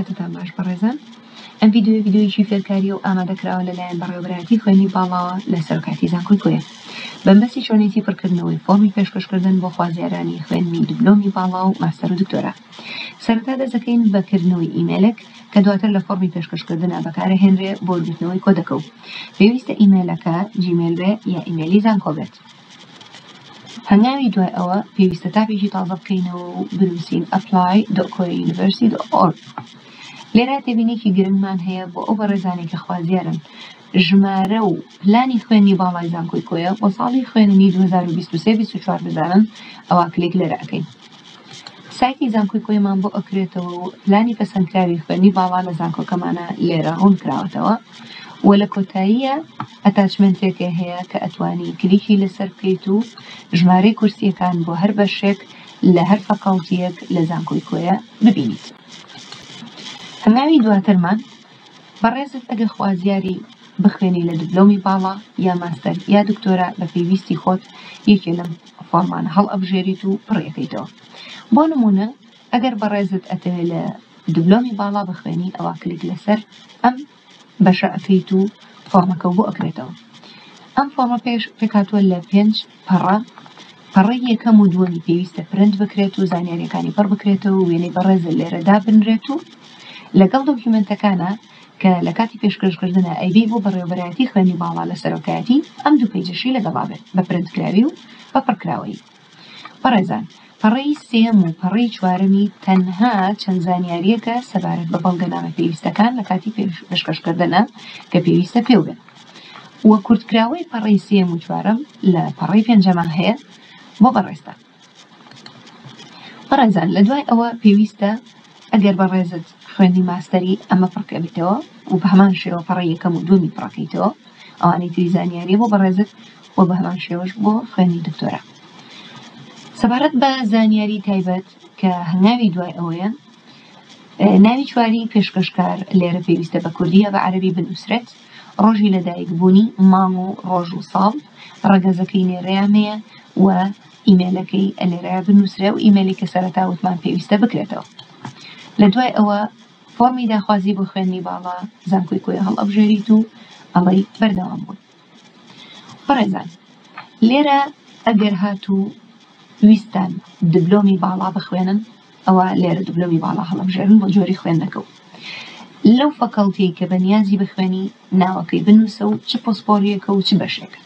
کاتتان باش بەڕێزان. ئەم ڤیدیۆیەکی فێرکاری و ئامادەکراوە لەلایەن بەڕێوەبەرایەتی خوێندنی باڵا لە سەرۆکاتی زانکۆی. بەمبەستی چۆنێتی پڕکردنەوەی فۆرمی پێشکەشکردن بۆ خوازیارانی خوێندنی دیپلۆمی باڵا و ماستەر و دکتۆرا. سەرەتا دەستەکەین بەکردنەوەی ئیمێلێک کە دواتر لە فۆرمی پێشکەشکردنە بەکارەهێنرێ بۆ گرتنەوەی کۆدەکە و پێویستە ئیمێلەکە جیمێل بێ یا ئیمێلی زانکۆ بێت. هەنگاوی دوای ئەوە پێویستە تاپێکی تازە بکەینەوە و بنووسین apply.koreuniversity.org. لێرە تێبینێکی گرنگمان هەیە بۆ ئەو بەڕێزانێک کە خوازیارن ژمارە و پلانی خوێندنی باڵای زانکۆی کۆیە بۆ ساڵی خوێندنی 2023-24 بزانن ئەوە کلێک لێرە ئەەکەین. سایتی زانکۆی کۆیمان بۆ ئەکرێتەوە و پلانی پەسەندکراوی خوێندنی باڵا لە زانکۆکەمانە لێرە ڕوون کراوەتەوە و لە کۆتاییە ئەتاچمنتێکە هەیە کە ئەتوانی کلیکی لەسەر بکەیت و ژمارەی کورسیەکان بۆ هەر بەشێک لە هەر فەقەڵتیەک لە زانکۆی کۆیە ببینیت. هەنگاوی دواترمان بەڕێزت ئەگەر خوازیاری بخوێنی لە دیپلۆمی باڵا یا ماستەر یا دکتۆرا بە پێویستی خۆت یەکێ لەم فۆرمانە هەڵ ئەبژێریت و پڕیەکەیتەوە. بۆ نمونە ئەگەر بەڕێزت ئەتەوێت لە دیپلۆمی باڵا بخوێنی ئەوە کلیک لەسەر ئەم بەشە ئەکەیت و فۆرمەکە بۆ ئەکرێتەوە. ئەم فۆرمە پێکاتوە لە 5 پەڕەی یەکەم و دووەمی پێویستە پرنت بکرێت و زانیاریەکانی پڕ بکرێتەوە و وێنەی بەڕێزت لێرەدا بنرێت و لەگەڵ دۆکیومنتەکانە کە لە کاتی پێشکەشکردنە ئەیبی بۆ بەڕێوەبەرایەتی خوێندنی باڵا لە سەرۆکایەتی ئەم دوو پەیجەشی لەگەڵا بێت بە پرنتکراوی و بە پڕکراوەی. بەڕێزان، پەڕەی سێم و پەڕەی چوارەمی تەنها چەند زانیاریەکە سەبارەت بە بەڵگەنامە پێویستەکان لە کاتی پێشکەشکردنە کە پێویستە پێو بێت. وە کورتکراوەی پەڕەی سێم و چوارەم لە پەڕەی پێنجەمان هەیە بۆ بەڕێزان. بەڕێزان، لە دوای ئەوە پێویستە ئەگەر بەڕێزت خوێندنی ماستەری ئەمە پڕکەبێتەوە و بە هەمان شێوە پەڕەی یەکەم و دووەمی پڕەکەیتەوە ئەوانەی تری زانیاریە بۆ بەڕێزت و بە هەمان شێوەش بۆ خوێندنی دکتۆرا. سەبارەت بە زانیاری تایبەت کە هەنگاوی دوای ئەوەیە، ناوی چواری پێشکەشکار لێرە پێویستە بە کوردیە بە عەرەبی بنووسرێت، ڕۆژی لەدایکبوونی، مانگ و ڕۆژ و ساڵ، ڕەگەزەکەی لێرەیان هەیە و ئیمێلەکەی لێرەیە بنووسرێ و ئیمێلی کە سەرەتا وتمان پێویستە بکرێتەوە. لە دوای ئەوە فۆرمی داخوازی بۆ خوێندنی باڵا زانکۆی کۆیە هەڵ ئەبژێریت و ئەڵەی بەردەوام بوون. بەڕێزان، لێرە ئەگەر هاتوو ویستان دیپلۆمی باڵا بخوێنن ئەوە لێرە دیپلۆمی باڵا هەڵەبژێرن بۆ جۆری خوێندنەکە و لەو فەقەڵتەی کە بەنیازی بخوێنی ناوەکەی بنووسە و چ پۆسپۆریەکە و چ بەشێکە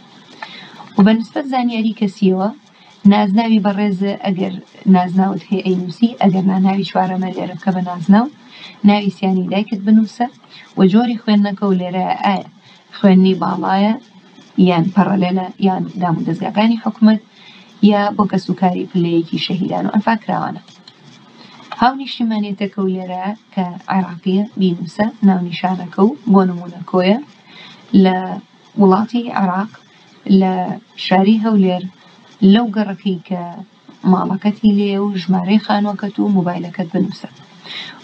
و بەنسبەت زانیاری کەسیەوە نازناوی بەڕێزە ئەگەر نازناوت هەیە ئەینووسی، ئەگەر ناوی چوارەمە لێرە بکە بە نازناو، ناوی سیانی دایکت بنووسە و جۆری خوێندنەکە و لێرە ئایا خوێندنی باڵایە یان پەرەلێلە یان دام و دەستگاکانی حکومەت یا بۆ کەسوکاری پلەیەکی شەهیدان و ئەنفاکراوانە. هاونیشتیمانێتەکە و لێرە کە عێراقیە بینووسە، ناونیشانەکە و بۆ نمونە کۆیە لە وڵاتی عێراق لە شاری هەولێر لەو گەڕەکەی کە ماڵەکەتی لێ و ژمارەی خانووەکەت و مۆبایلەکەت بنووسە.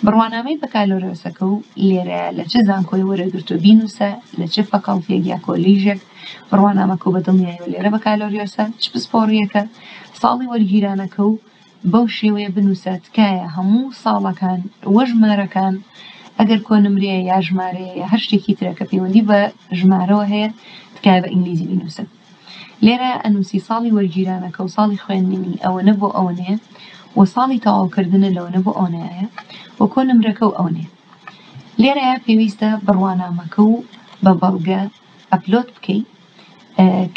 بڕوانامەی بەکالۆرێسەکە و لێرە لە چه زانکۆی وەرەگرتو بینووسە، لە چه فەقەڵتێک یا کۆلیژێک بڕوانامەکە و بەدڵنیاییەوە لێرە بەکالۆریۆسە، چ پسپۆڕیەکە، ساڵی وەرگیرانەکە و بەو شێوەیە بنووسە تکایە هەموو ساڵەکان وە ژمارەکان ئەگەر کۆنمرەیە یا ژمارەیە یا هەر شتێکی ترەکە پەیوەندی بە ژمارەوە هەیە تکایە بە ئینگلیزی بنووسن. لێرە ئەنووسی ساڵی وەرگیرانەکە و ساڵی خوێندنی ئەوەنە بۆ ئەوەنەیە و ساڵی تەواوکردنە لەوەنە بۆ ئەوەنەیە و کۆنمرەکە و ئەوەنەیە. لێرەیە پێویستە بڕوانامەکە و بە بەڵگە ئەپلۆد بکەیت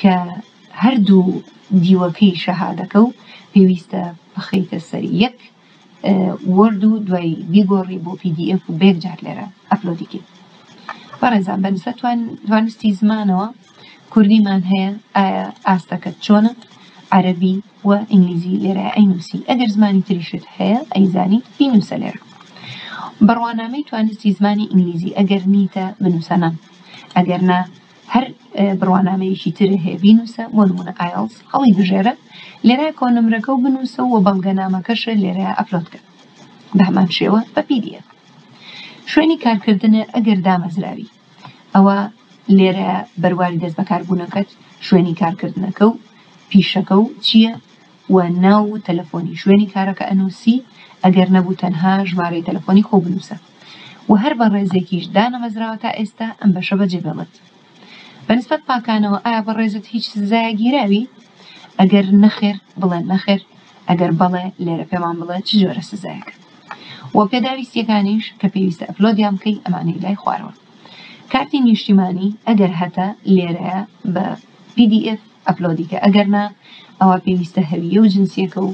کە هەردوو دیوەکەی شەهادەکە و پێویستە بخەیتە سەر یەک وەرد و دوای بیگۆڕی بۆ PDF و بێکجار لێرە ئەپلۆدیکەیت. بەڕێزان، بەنسبەت توانستی زمانەوە کوردیمان هەیە، ئایا ئاستەکەت چۆنە؟ عەرەبی و ئینگلیزی لێرە ئەینووسی، ئەگەر زمانی تریشت هەیە ئەیزانیت بینووسە لێرە. بڕوانامەی توانستی زمانی ئینگلیزی ئەگەر نیتە بنووسەنە، ئەگەر نا هەر بڕوانامەیەکی ترە هەیە بینووسە، بۆ نمونە IELTS هەڵی بژێرە لێرە کۆنمرەکە و بنووسە و بەڵگەنامەکەشە لێرە ئەپلۆدکە بە هەمان شێوە بە PDF. شوێنی کارکردنە ئەگەر دامەزراوی ئەوە لێرە بەرواری دەست بەکاربوونەکەت شوێنی کارکردنەکە و پیشەکە و چییە و ناو تەلەفۆنی شوێنی کارەکە ئەنووسی، ئەگەر نەبوو تەنها ژمارەی تەلەفۆنی خۆ بنووسە و هەر بە ڕێزێکیش دانەمەزراوە تا ئێستا ئەم بەشە بەجێ بێڵێت. بەنسبەت پاکانەوە ئایا بە ڕێزت هیچ سزایە گیراوی؟ ئەگەر نەخێر بڵێن نەخێر، ئەگەر بەڵێ لێرە پێمان بڵێ چ جۆرە سزایەکە. و پێداویستیەکانیش کە پێویستە ئەپلۆدیان بکەی ئەمانەی لای خوارەوە. کارتی نیشتیمانی ئەگەر هەتە لێرەیە بە PDF ئەپلۆدیکە، ئەگەر نا ئەوە پێویستە هەویە و جنسیەکە و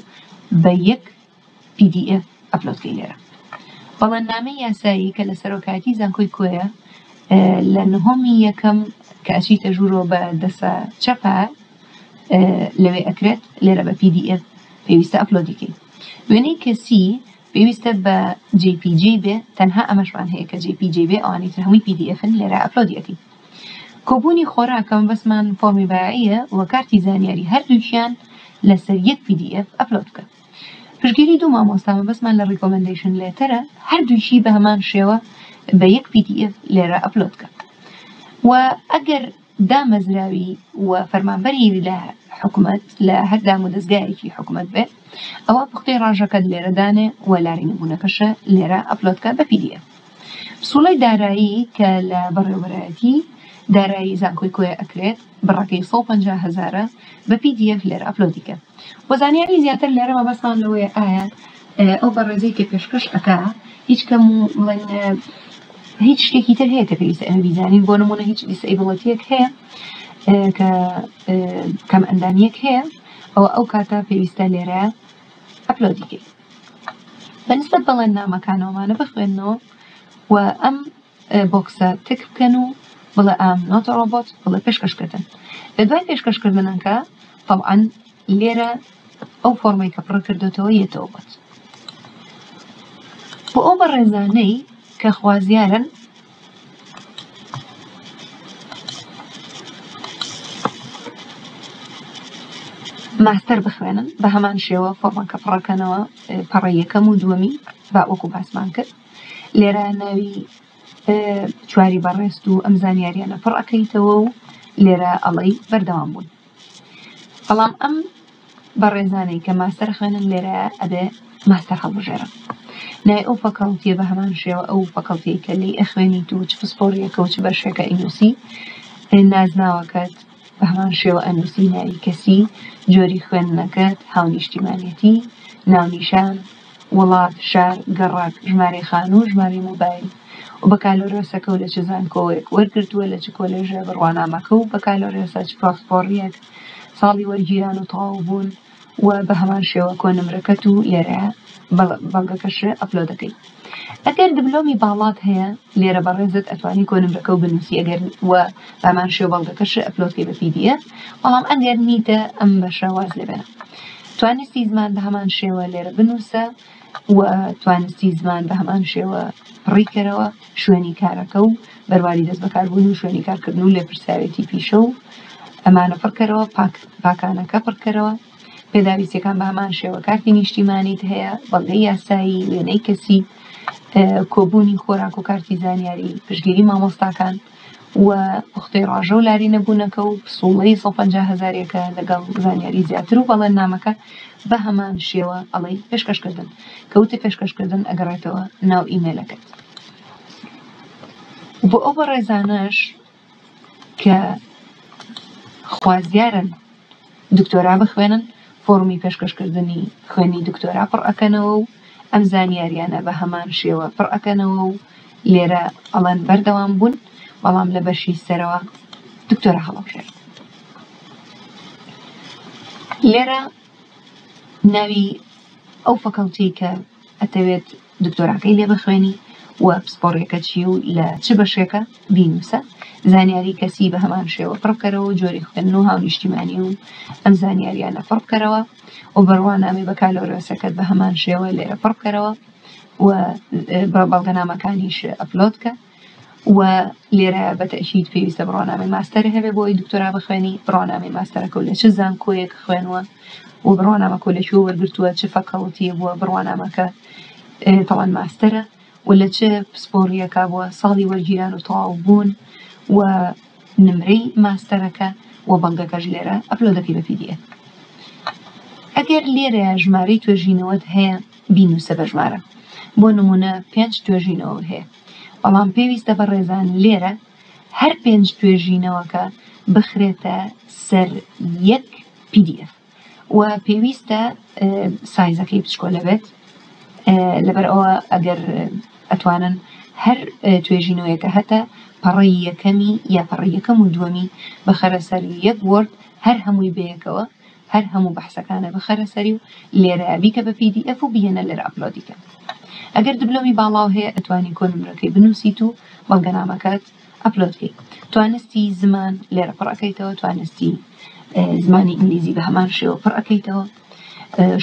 بە یەک PDF ئەپلۆدکەی لێرە. بەڵێننامەی یاسایی کە لە سەرۆکاتی زانکۆی کۆیە لە نهۆمی یەکەم کە ئەچیتە ژوورۆ بە دەسە چەپە لەوێ ئەکرێت لێرە بە PDF پێویستە ئەپلۆدیکەی. وێنەی کەسی پێویستە بە JPG بێ، تەنها ئەمەشمان هەیە کە JPG بێ، ئەوانەی تر هەمووی PDFن لێرە ئەپلۆدیەکەی. کۆبوونی خۆراکەم بەسمان فۆرمی بایعیە و کارتی زانیاری هەردووکیان لەسەر یەک PDF ئەپلۆد بکە. پشتگیری دوو مامۆستامە بەسمان لە ڕیکۆمەندیشن لێتەرە هەردووشی بە هەمان شێوە بە یەک PDF لێرە ئەپلۆد بکە. و ئەگەر دامەزراوی و فەرمانبەری لە حکومەت لە هەر دام و دەستگایەکی حکومەت بێت، ئەوە پختەی ڕاژەکەت لێرە دانێ و لاری نمونەکەشە لێرە ئەپلۆدکە بە PDF. پسوڵەی دارایی کە لە بەڕێوەبەرایەتی دارایی زانکۆی کۆیە ئەکرێت بڕەکەی 150,000 بە PDF لێرە ئەپلۆدیکە. و زانیاری زیاتر لێرە مەبەستمان لەوەیە ئایا ئەو بەڕێزەی کە پێشکەش ئەکا هیچ کەم هیچ شتێکی تر هەیە کە پێویستە ئەمە بیزانین. بۆ نمونە هیچ دیسەیبڵەتیەک هەیە کە کەم ئەندامیەک هەیە، ئەو کاتە پێویستە لێرە ئەپلۆدیکەی. بەنسبەت بەڵێننامەکانەوەمانە بخوێنەوە و ئەم بۆکسە تک بکەن و بڵێ ئام نۆتە ڕۆبۆت بڵێ پێشکەشکردن. لە دوای پێشکەشکردنەکە طبعاً لێرە ئەو فۆرمەی کە پڕ کردوتەوە یێتەوە بێت. بۆ ئەو بەڕێزانەی کە خوازیارن ماستەر بخوێنن بە هەمان شێوە فۆرمەکە پڕەکەنەوە پەڕە یەکەم و دووەمی با وەکو باسمان کرد. لێرە ناوی چواری بەڕێست و ئەم زانیاریانە پڕ ئەەکەیتەوە و لێرە ئەڵەی بەردەوام بوون. بەڵام ئەم بەڕێزانەی کە ماستەر خوێنن لێرە ئەبێ ماستەر هەڵبژێرن. نای ئەو فەکەڵتیە بە هەمان شێوە ئەو فەکەڵتی کە لی ئەخوێنیت و چ پسپۆریەکە و چ بەشێکە ئەینووسی، نازناوەکەت بە هەمان شێوە ئەنووسی ناوی کەسی، جۆری خوێندنەکەت، هاونیشتیمانیەتی، ناونیشان، وڵات، شار، گەڕاک، ژمارەی خانوو، ژمارەی مۆبایل و بەکالۆرێسەکە و لە چ زانکۆیەک وەرگرتووە، لە چ کۆلێژە بڕوانامەکە و بەکالۆرێسە چ پاسپۆڕیەک، ساڵی وەرگیران و تەواو بوون و بە هەمان شێوە کۆنمرەکەت و لێرە بەڵگەکەش ئەپلۆدەکەی. ئەگەر دبلۆمی باڵات هەیە لێرە بەڕێزت ئەتوانی کۆنمرەکە و بنووسی، ئەگەر وە بەمان شێوە بەڵگەکەش ئەپلۆدکەی بە PDF. بەڵام ئەگەر نیتە ئەم بەشە واز لێبێنە. توانستی زمان بە هەمان شێوە لێرە بنووسە و توانستی زمان بە هەمان شێوە پڕیکەرەوە شوێنی کارەکە و بەرواری دەست بەکاربوون و شوێنی کارکردن و لێپرساوێتی پیشە و ئەمانە پڕکەرەوە، پاکانەکە پڕکەرەوە. پێداویستەکان بە هەمان شێوە کارتی نیشتیمانیت هەیە، بەڵگەی یاسایی، وێنەی کەسی، کۆبوونی خۆراک و کارتی زانیاری، پشتگیری مامۆستاکان و پختەی ڕاژە و لاری نەبوونەکە و پسوڵەی 150,000ەکە لەگەڵ زانیاری زیاتر و بەڵێننامەکە بە هەمان شێوە ئەڵەی پێشکەشکردن. کەوتە پێشکەشکردن ئەگەڕێتەوە ناو ئیمێلەکەت. بۆ ئەو بەڕێزانەش کە خوازیارن دکتۆرا بخوێنن، فۆرمی پێشکەشکردنی خوێنی دکتۆرا پڕ ئەکەنەوە و ئەم زانیاریانە بە هەمان شێوە پڕ ئەکەنەوە و لێرە ئەڵەن بەردەوام بوون، بەڵام لە بەشی سەرەوە دکتۆرا هەڵەبژێن. لێرە ناوی ئەو فەکەڵتی کە ئەتەوێت دکتۆراکەی لێ بخوێنی و پسپۆڕیەکە چی و لە چ بەشێکە بینووسە، زانیاری کەسی بە هەمان شێوە پڕبکەرەوە، جۆری خوێندن و هاونیشتیمانی و ئەم زانیاریانە پڕبکەرەوە و بەڕوانامی بەکالۆرێسەکەت بە هەمان شێوە لێرە پڕبکەرەوە و بەڵگەنامەکانیش ئەپلۆدکە. و لێرە بەتەشید پێویستە بڕوانامی ماستەر هەبێ بۆی دکتۆرا بخوێنی، بڕوانامی ماستەرەکە و لە چ زانکۆیەک خوێنوە و بڕوانامە کۆلێکی وەرگرتووە، چ فەکەڵتی بووە بڕوانامەکە تەوان ماستەرە و لە چ پسپۆڕیەکە بووە، ساڵی وەرگیران و تەواو بوون و نمرەی ماستەرەکە و بەڵگەکەش لێرە ئەپلۆدەکەی بە PDF. ئەگەر لێرە ژمارەی توێژینەوەت هەیە بینووسە بە ژمارە. بۆ نمونە 5 توێژینەوە هەیە. بەڵام پێویستە بە ڕێزان لێرە هەر 5 توێژینەوەکە بخرێتە سەر یەک PDF و پێویستە سایزەکەی بچکۆلە بێت لەبەر ئەوە ئەگەر ئەتوانن هەر توێژینەوەیەکە هەتە پەڕەی یەکەمی یا پەڕەی یەکەم و دووەمی بخەرە سەر یەک وەرد هەر هەمووی بەیەکەوە هەر هەموو بەحسەکانە بخەرە سەری و لێرە بیکە بە PDF و بهێنە لێرە ئەپلۆدیکە. ئەگەر دبلۆمی باڵاو هەیە ئەتوانی کۆنمرەکەی بنووسیت و بەڵگەنامەکەت ئەپلۆدکەیت. توانستی زمان لێرە پڕەکەیتەوە، توانستی زمانی ئینگلیزی بە هەمان شێوە پڕەکەیتەوە،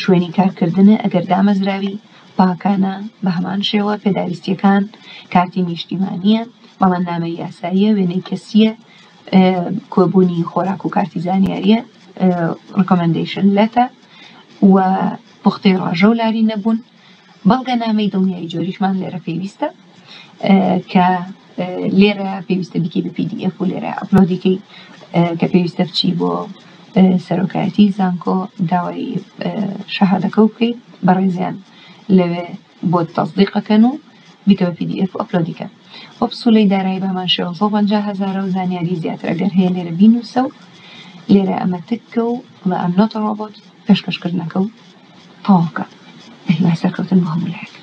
شوێنی کارکردنە ئەگەر دامەزراوی پاکانە بە هەمان شێوە، پێداویستیەکان کارتی نیشتیمانیە، بەڵەنامەی یاساییە، وێنەی کەسیە، کۆبوونی خۆراک و کارتی زانیاریە، ڕکۆمەندیشن لەتە و پوختەی ڕاژە و لاری نەبوون. بەڵگەنامەی دڵنیایی جۆریشمان لێرە پێویستە کە لێرە پێویستە بیکەی بە PDF و لێرە ئەپلۆدیکەی کە پێویستە بچی بۆ سەرۆکایەتی زانکۆ داوای شەهادەکە و بکەیت بە ڕێزیان لەوێ بۆ تەصدیقەکەن و بیکە بە PDF و ئەپلۆدیکە. بۆ پسوولەی دارایی بە هەمان شێوە 150,000 و زانیاری زیاتر ئەگەر هەیە لێرە بینووسە و لێرە ئەمە تککە و بڵێ ئەم نۆتە ڕۆبۆت پێشکەشکردنەکە و تەواوکە. هیوای سەرکەوتن بۆ هەموو لایەک.